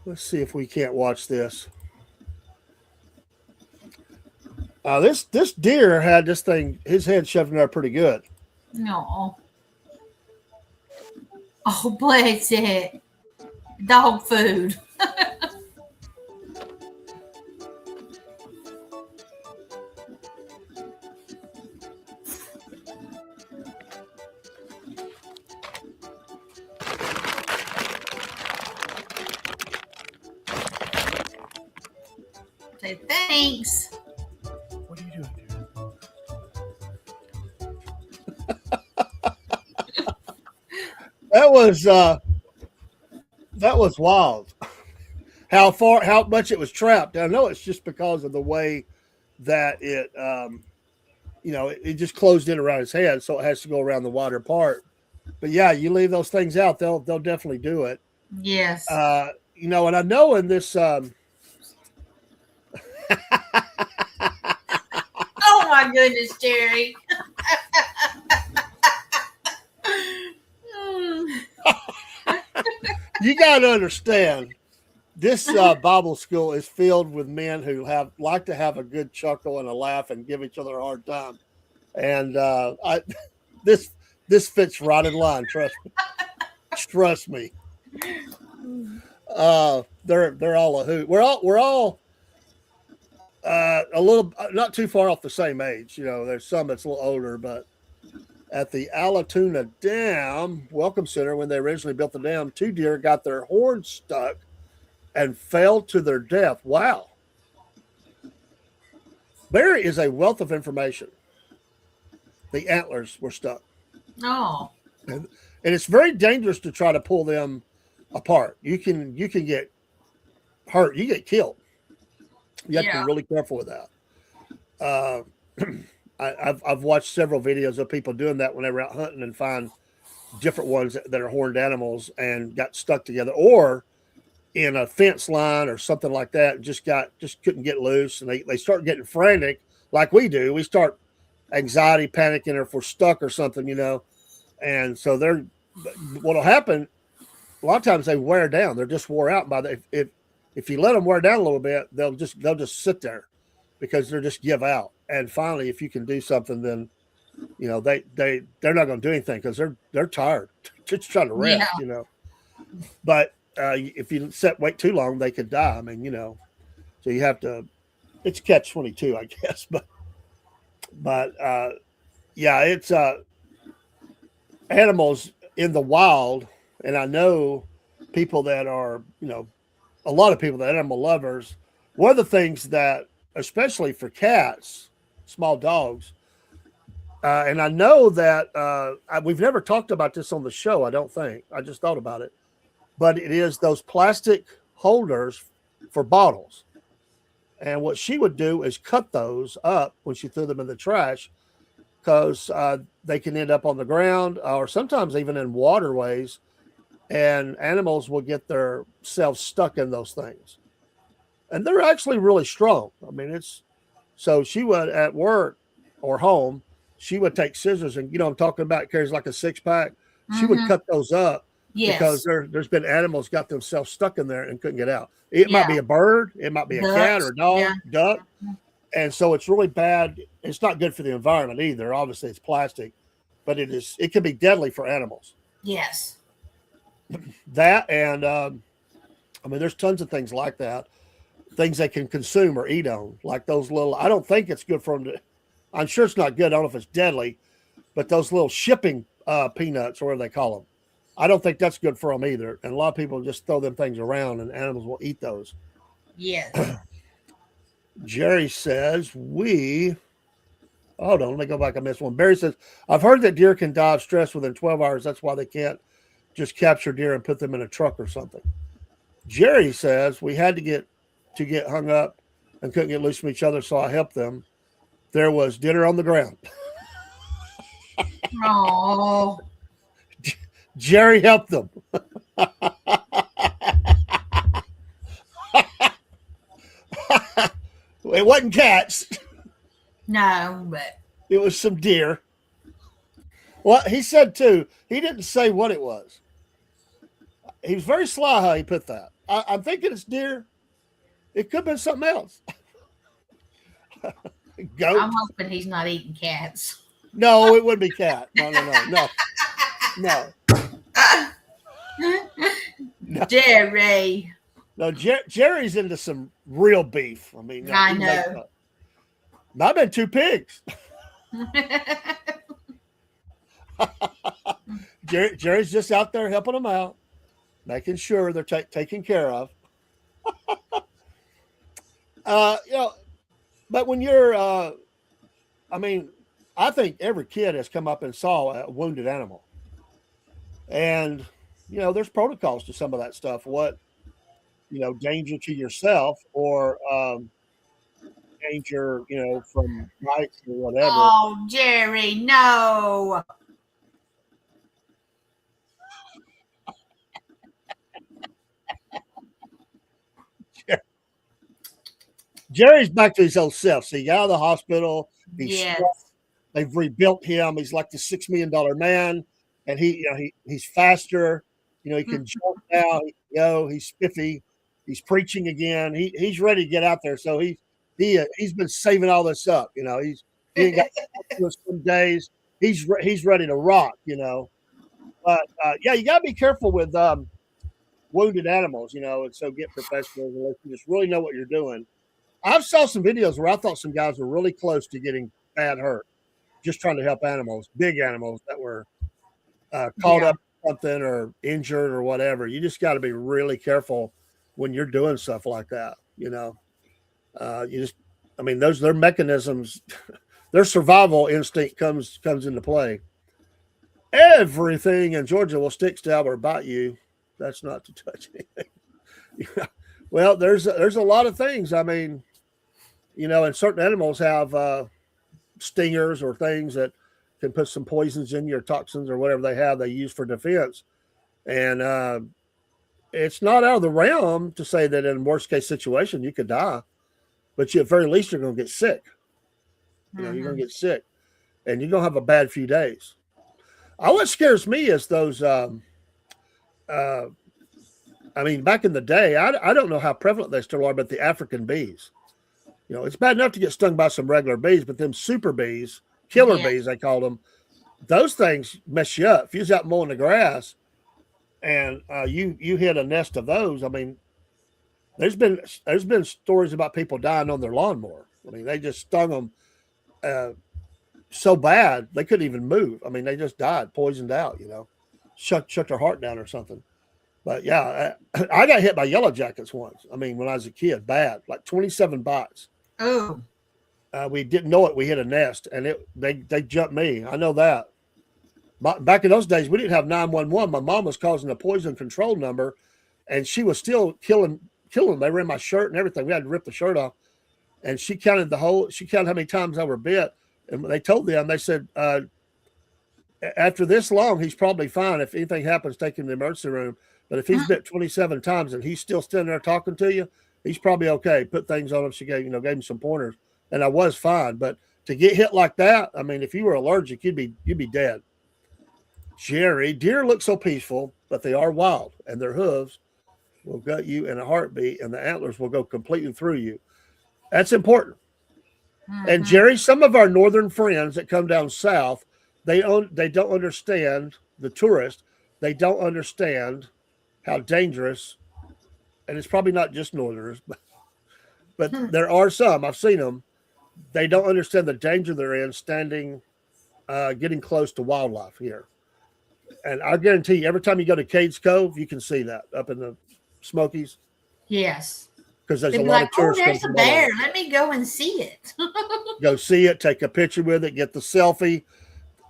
Let's see if we can't watch this. This deer had this thing, his head shoved in there pretty good.
No. Oh, bless it. Dog food. Say thanks.
What are you doing, dude? That was wild. How much it was trapped. I know it's just because of the way that it, it just closed in around his head, so it has to go around the wider part. But yeah, you leave those things out, they'll definitely do it.
Yes.
And I know in this.
Oh my goodness, Jerry.
You got to understand, this Bible school is filled with men who like to have a good chuckle and a laugh and give each other a hard time. And this fits right in line. Trust me. They're all a hoot. We're all a little not too far off the same age. There's some that's a little older, but at the Allatoona Dam Welcome Center, when they originally built the dam, 2 deer got their horns stuck and fell to their death. Wow. Barry is a wealth of information. The antlers were stuck.
Oh.
And it's very dangerous to try to pull them apart. You can get hurt. You get killed. You have to be really careful with that. I've watched several videos of people doing that when they were out hunting and find different ones that are horned animals and got stuck together, or in a fence line or something like that, and just couldn't get loose, and they start getting frantic like we do. We start anxiety, panicking, or if we're stuck or something, and so what'll happen a lot of times, they wear down. They're just wore out. If you let them wear down a little bit, they'll just sit there because they're just give out. And finally, if you can do something, then they're not going to do anything because they're tired, just trying to rest. But if you wait too long, they could die. So you have to. It's catch-22, I guess. But it's animals in the wild. And I know people that are, a lot of people that are animal lovers. One of the things that, especially for cats, small dogs, and I know that we've never talked about this on the show, I don't think. I just thought about it. But it is those plastic holders for bottles. And what she would do is cut those up when she threw them in the trash, because they can end up on the ground or sometimes even in waterways. And animals will get themselves stuck in those things. And they're actually really strong. So she would, at work or home, she would take scissors and, I'm talking about, carries like a 6-pack. She would cut those up because there's been animals got themselves stuck in there and couldn't get out. It might be a bird. It might be a cat or a dog, duck. And so it's really bad. It's not good for the environment either. Obviously, it's plastic, but it can be deadly for animals.
Yes.
That and there's tons of things like that, things they can consume or eat on, like those little. I don't think it's good for them to. I'm sure it's not good. I don't know if it's deadly, but those little shipping peanuts, or whatever they call them, I don't think that's good for them either. And a lot of people just throw them things around, and animals will eat those.
Yes.
Jerry says hold on, let me go back. I missed one. Barry says, I've heard that deer can die of stress within 12 hours. That's why they can't just capture deer and put them in a truck or something. Jerry says we had to get hung up and couldn't get loose from each other, so I helped them. There was dinner on the ground.
Oh.
Jerry helped them. It wasn't cats.
No, but
it was some deer. Well, he said too, he didn't say what it was. He was very sly how he put that. I'm thinking it's deer. It could have been something else. Goat.
I'm hoping he's not eating cats.
No, it wouldn't be cat. No. No.
Jerry.
No, Jerry's into some real beef.
I know.
Might have been 2 pigs. Jerry's just out there helping them out, making sure they're taken care of. But when you're, I think every kid has come up and saw a wounded animal. And, there's protocols to some of that stuff. What, danger to yourself or danger, from bites or whatever.
Oh, Jerry, no.
Jerry's back to his old self. So he got out of the hospital.
Yes.
They've rebuilt him. He's like the $6 million man. and he's faster. He can jump now. He's spiffy. He's preaching again. He's ready to get out there. So he's been saving all this up. He ain't got some days. He's ready to rock. But yeah, you got to be careful with wounded animals. And so get professionals unless you just really know what you're doing. I've saw some videos where I thought some guys were really close to getting bad hurt, just trying to help animals, big animals that were caught up in something or injured or whatever. You just got to be really careful when you're doing stuff like that. Those their mechanisms, their survival instinct comes into play. Everything in Georgia will stick, stab, or bite you. That's not to touch anything. Well, there's a lot of things. And certain animals have stingers or things that can put some poisons in you or toxins or whatever they use for defense. And it's not out of the realm to say that in a worst case situation, you could die, but at very least, you're going to get sick. You're going to get sick and you're going to have a bad few days. What scares me is those, back in the day, I don't know how prevalent they still are, but the African bees. It's bad enough to get stung by some regular bees, but them super bees, killer bees, they call them, those things mess you up. If you was out mowing the grass and you hit a nest of those, there's been stories about people dying on their lawnmower. They just stung them so bad they couldn't even move. They just died, poisoned out, shut their heart down or something. But yeah, I got hit by yellow jackets once. When I was a kid, bad, like 27 bites.
Oh,
we didn't know it. We hit a nest, and they jumped me. I know that. Back in those days, we didn't have 911. My mom was causing a poison control number, and she was still killing them. They were in my shirt and everything. We had to rip the shirt off, and she counted how many times I were bit. And they told them, they said, after this long, he's probably fine. If anything happens, take him to the emergency room. But if he's bit 27 times and he's still standing there talking to you, he's probably okay. Put things on him. She gave him some pointers, and I was fine. But to get hit like that, if you were allergic, you'd be dead. Jerry, deer look so peaceful, but they are wild, and their hooves will gut you in a heartbeat, and the antlers will go completely through you. That's important. And Jerry, some of our northern friends that come down south, they don't understand the tourists. They don't understand how dangerous, and it's probably not just northerners, but there are some. I've seen them. They don't understand the danger they're in getting close to wildlife here. And I guarantee you, every time you go to Cades Cove, you can see that up in the Smokies.
Yes.
Because there's a lot of tourists.
There's a bear. Let me go and see it.
Go see it, take a picture with it, get the selfie.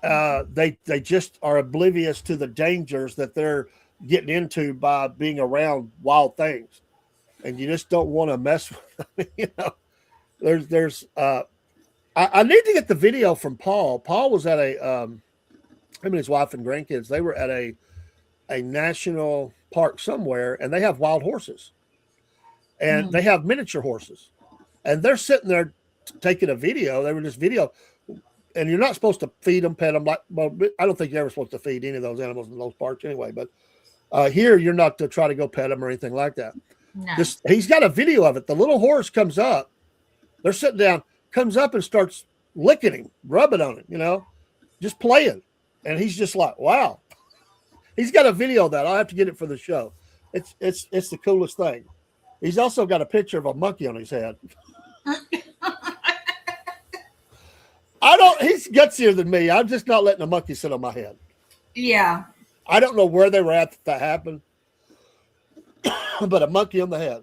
They just are oblivious to the dangers that they're getting into by being around wild things, and you just don't want to mess with them. I need to get the video from Paul. Paul was at him and his wife and grandkids. They were at a national park somewhere, and they have wild horses, and they have miniature horses, and they're sitting there taking a video. They were just video. And you're not supposed to feed them, pet them. I don't think you're ever supposed to feed any of those animals in those parks anyway. But here, you're not to try to go pet them or anything like that.
No.
He's got a video of it. The little horse comes up. They're sitting down, comes up and starts licking him, rubbing on him, just playing. And he's just like, wow. He's got a video of that. I'll have to get it for the show. It's the coolest thing. He's also got a picture of a monkey on his head. He's gutsier than me. I'm just not letting a monkey sit on my head.
Yeah.
I don't know where they were at that happened, but a monkey on the head.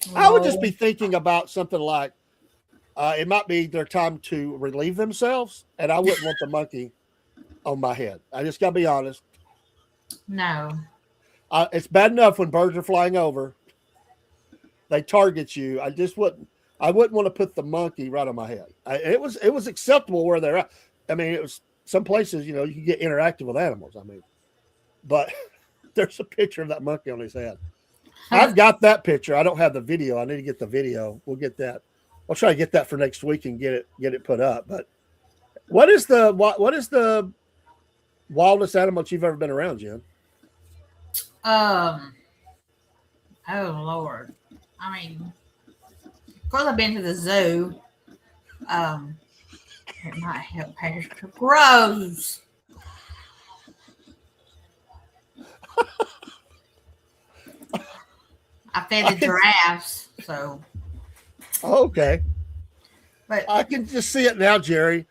Oh. I would just be thinking about something like, it might be their time to relieve themselves, and I wouldn't want the monkey on my head. I just got to be honest.
No.
It's bad enough when birds are flying over. They target you. I wouldn't want to put the monkey right on my head. It was acceptable where they're at. It was some places, you can get interactive with animals. But there's a picture of that monkey on his head. I've got that picture. I don't have the video. I need to get the video. We'll get that. I'll try to get that for next week and get it put up. But what is the wildest animal you've ever been around, Jen?
Oh Lord. I mean, of course I've been to the zoo. It might help Pastor Gross. I fed the giraffes, so.
Okay.
But
I can just see it now, Jerry.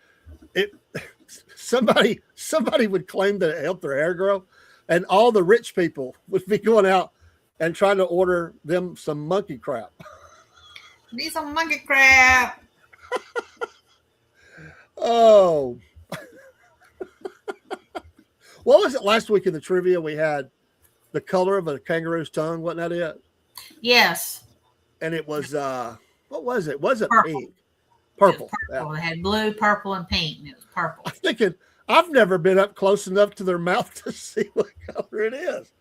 Somebody would claim that it helped their hair grow, and all the rich people would be going out and trying to order them some monkey crap.
need some monkey crap.
Oh. What was it last week in the trivia? We had the color of a kangaroo's tongue. Wasn't that it?
Yes.
And it was, what was it? Was it
Purple.
pink? Purple.
Purple. It had blue, purple, and pink, and it was purple.
I'm thinking, I've never been up close enough to their mouth to see what color it is.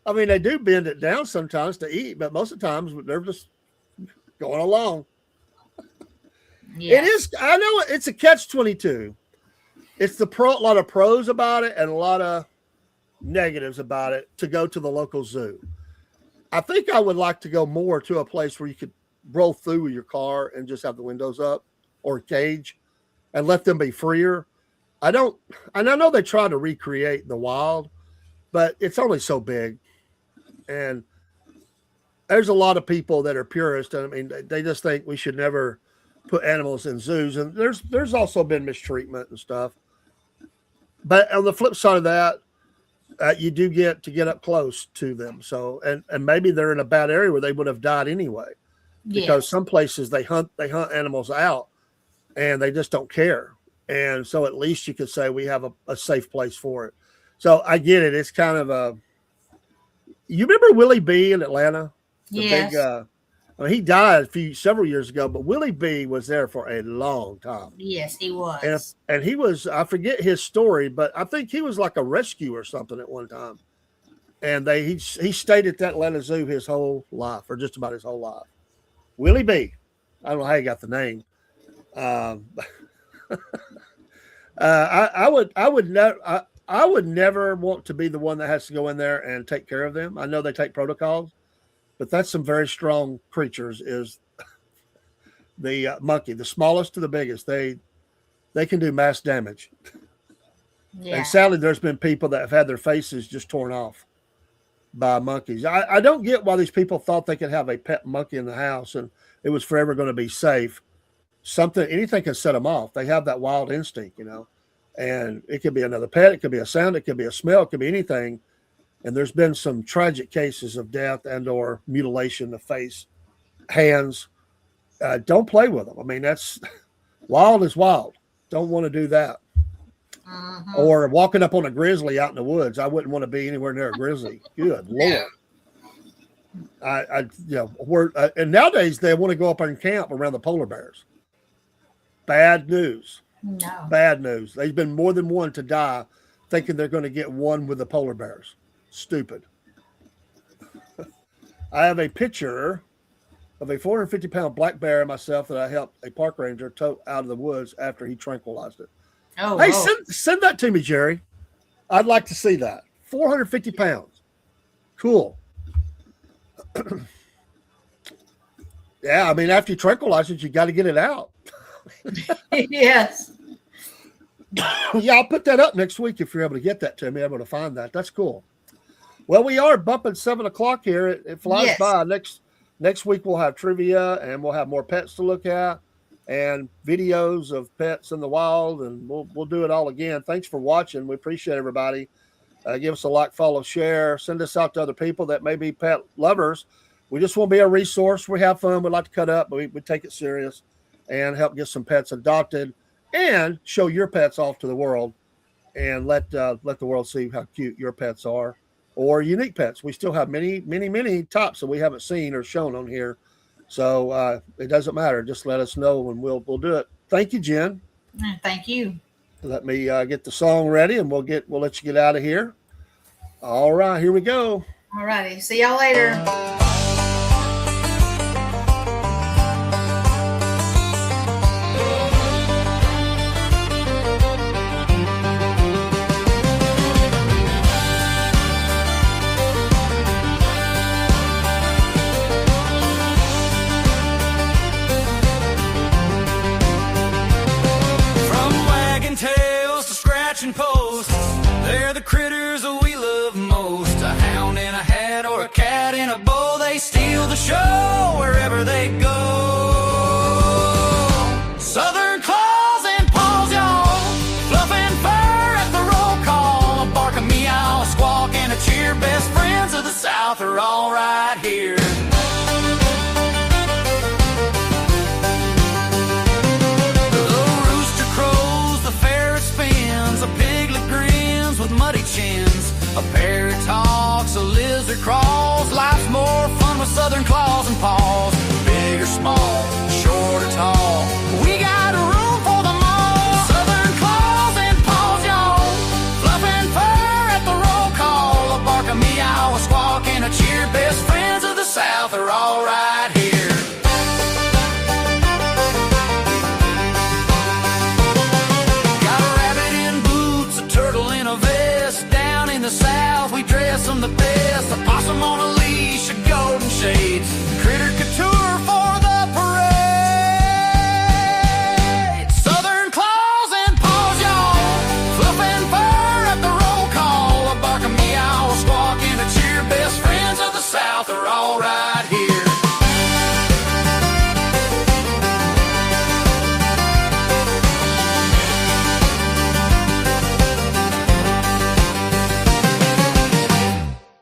I mean, they do bend it down sometimes to eat, but most of the times they're just going along.
Yeah.
It is. I know it's a catch-22. It's a lot of pros about it and a lot of negatives about it to go to the local zoo. I think I would like to go more to a place where you could roll through with your car and just have the windows up or a cage and let them be freer. I know they try to recreate the wild, but it's only so big. And there's a lot of people that are purists. I mean, they just think we should never put animals in zoos. And there's also been mistreatment and stuff. But on the flip side of that, you do get to get up close to them. So, and maybe they're in a bad area where they would have died anyway, because some places they hunt animals out and they just don't care. And so at least you could say we have a safe place for it. So I get it. It's kind of you remember Willie B in Atlanta?
Yes.
Big, he died several years ago, but Willie B was there for a long time.
Yes, he was.
And he was, I forget his story, but I think he was like a rescue or something at one time. And he stayed at that Atlanta Zoo his whole life, or just about his whole life. Willie B. I don't know how he got the name. I would never want to be the one that has to go in there and take care of them. I know they take protocols, but that's some very strong creatures. Is the monkey, the smallest to the biggest, they can do mass damage. Yeah. And sadly, there's been people that have had their faces just torn off by monkeys. I don't get why these people thought they could have a pet monkey in the house and it was forever going to be safe. Anything can set them off. They have that wild instinct, and it could be another pet. It could be a sound. It could be a smell. It could be anything. And there's been some tragic cases of death and or mutilation of face, hands. Don't play with them. I mean, that's wild is wild. Don't want to do that. Mm-hmm. Or walking up on a grizzly out in the woods. I wouldn't want to be anywhere near a grizzly. Good Lord. And nowadays they want to go up and camp around the polar bears. Bad news.
No.
Bad news. There's been more than one to die thinking they're going to get one with the polar bears. Stupid. I have a picture of a 450-pound black bear myself that I helped a park ranger tote out of the woods after he tranquilized it.
Oh,
hey, send that to me, Jerry. I'd like to see that. 450 pounds. Cool. Yeah, I mean, after you tranquilize it, you got to get it out.
Yes.
Yeah, I'll put that up next week if you're able to get that to me. I'm able to find that. That's cool. Well, we are bumping 7 o'clock here. It flies by. Next week we'll have trivia and we'll have more pets to look at and videos of pets in the wild, and we'll do it all again. Thanks for watching. We appreciate everybody. Give us a like, follow, share. Send us out to other people that may be pet lovers. We just want to be a resource. We have fun. We like to cut up, but we take it serious and help get some pets adopted and show your pets off to the world and let the world see how cute your pets are or unique pets. We still have many, many, many tops that we haven't seen or shown on here. So it doesn't matter. Just let us know and we'll do it. Thank you, Jen.
Thank you.
Let me get the song ready and we'll let you get out of here. All right, here we go.
All righty. See y'all later.
Appalachian post. They're the critters that we love most. A hound in a hat or a cat in a bow. They steal the show wherever they go. Southern claws and paws, y'all. Fluff and fur at the roll call. A bark, a meow, a squawk, and a cheer. Best friends of the South are all right here. Muddy chins, a parrot talks, a lizard crawls. Life's more fun with southern claws and paws. Big or small, short or tall, we got room for them all. Southern claws and paws, y'all. Fluff and fur at the roll call. A bark, a meow, a squawk, and a cheer. Best friends of the South are all right here. The South, we dress them the best. A possum on a leash, a golden shades.